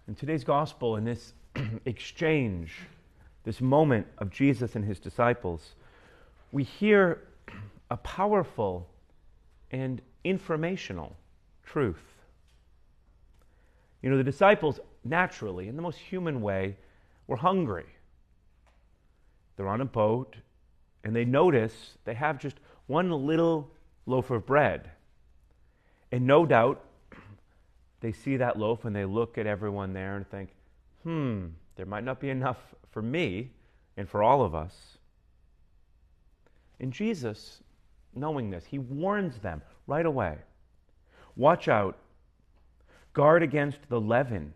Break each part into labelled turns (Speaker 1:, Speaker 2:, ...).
Speaker 1: In today's gospel, in this exchange, this moment of Jesus and his disciples, we hear a powerful and informational truth. You know, the disciples, naturally, in the most human way, were hungry. They're on a boat, and they notice they have just one little loaf of bread. And no doubt, they see that loaf and they look at everyone there and think, there might not be enough for me and for all of us. And Jesus, knowing this, he warns them right away. Watch out. Guard against the leaven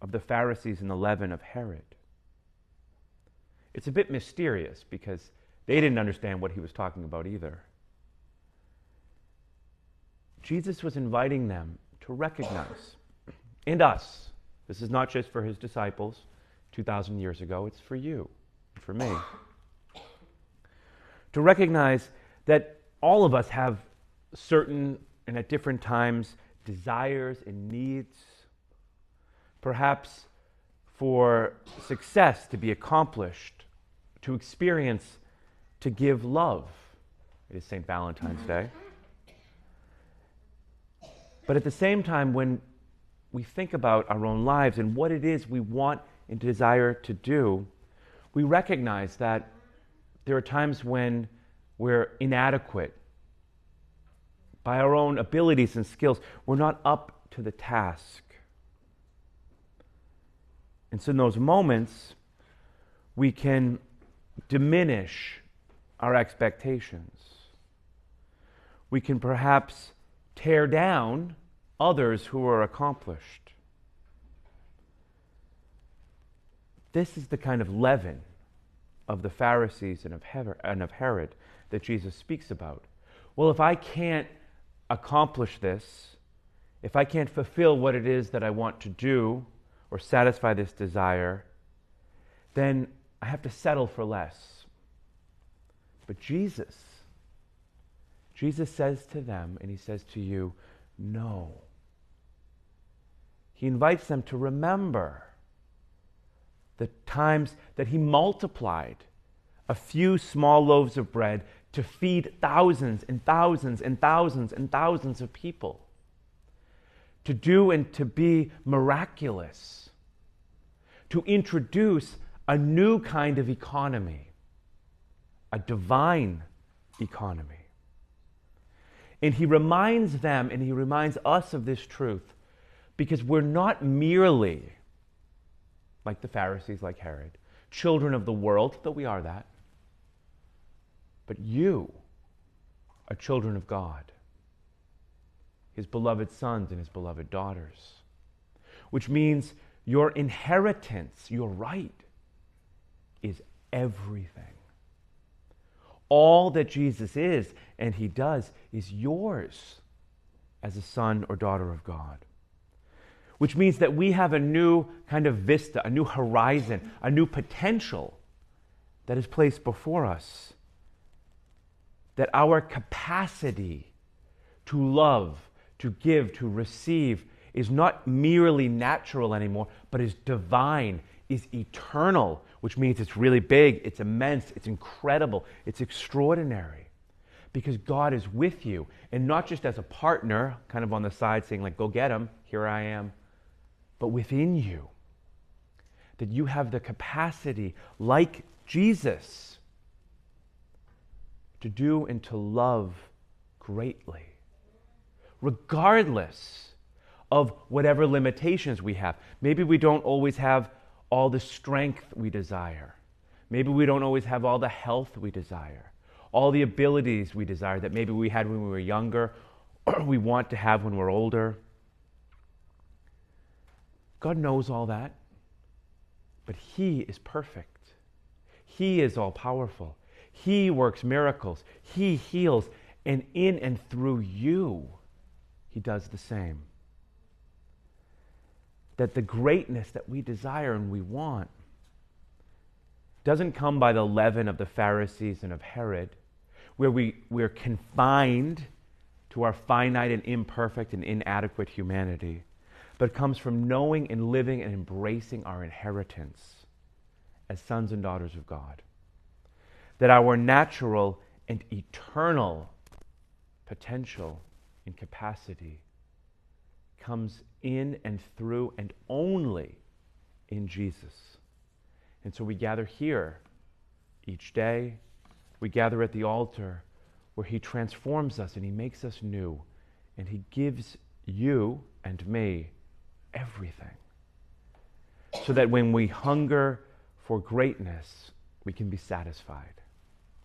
Speaker 1: of the Pharisees and the leaven of Herod. It's a bit mysterious because they didn't understand what he was talking about either. Jesus was inviting them to recognize, and us, this is not just for his disciples 2,000 years ago, it's for you, for me, to recognize that all of us have certain and at different times desires and needs, perhaps for success to be accomplished, to experience, to give love. It is St. Valentine's Day. But at the same time, when we think about our own lives and what it is we want and desire to do, we recognize that there are times when we're inadequate. By our own abilities and skills, we're not up to the task. And so in those moments, we can diminish our expectations. We can perhaps tear down others who are accomplished. This is the kind of leaven of the Pharisees and of Herod that Jesus speaks about. Well, if I can't accomplish this, if I can't fulfill what it is that I want to do or satisfy this desire, then I have to settle for less. But Jesus says to them, and he says to you, no. He invites them to remember the times that he multiplied a few small loaves of bread to feed thousands and thousands and thousands and thousands of people. To do and to be miraculous. To introduce a new kind of economy. A divine economy. And he reminds them and he reminds us of this truth because we're not merely, like the Pharisees, like Herod, children of the world, though we are that, but you are children of God, his beloved sons and his beloved daughters, which means your inheritance, your right, is everything. All that Jesus is and he does is yours as a son or daughter of God. Which means that we have a new kind of vista, a new horizon, a new potential that is placed before us. That our capacity to love, to give, to receive is not merely natural anymore, but is divine, is eternal, which means it's really big, it's immense, it's incredible, it's extraordinary. Because God is with you, and not just as a partner, kind of on the side saying like, go get him, here I am, but within you. That you have the capacity, like Jesus, to do and to love greatly, regardless of whatever limitations we have. Maybe we don't always have all the strength we desire. Maybe we don't always have all the health we desire, all the abilities we desire that maybe we had when we were younger or we want to have when we're older. God knows all that, but he is perfect. He is all-powerful. He works miracles. He heals, and in and through you, he does the same. That the greatness that we desire and we want doesn't come by the leaven of the Pharisees and of Herod, where we're confined to our finite and imperfect and inadequate humanity, but comes from knowing and living and embracing our inheritance as sons and daughters of God. That our natural and eternal potential and capacity comes in and through and only in Jesus. And so we gather here each day. We gather at the altar where he transforms us and he makes us new. And he gives you and me everything. So that when we hunger for greatness, we can be satisfied.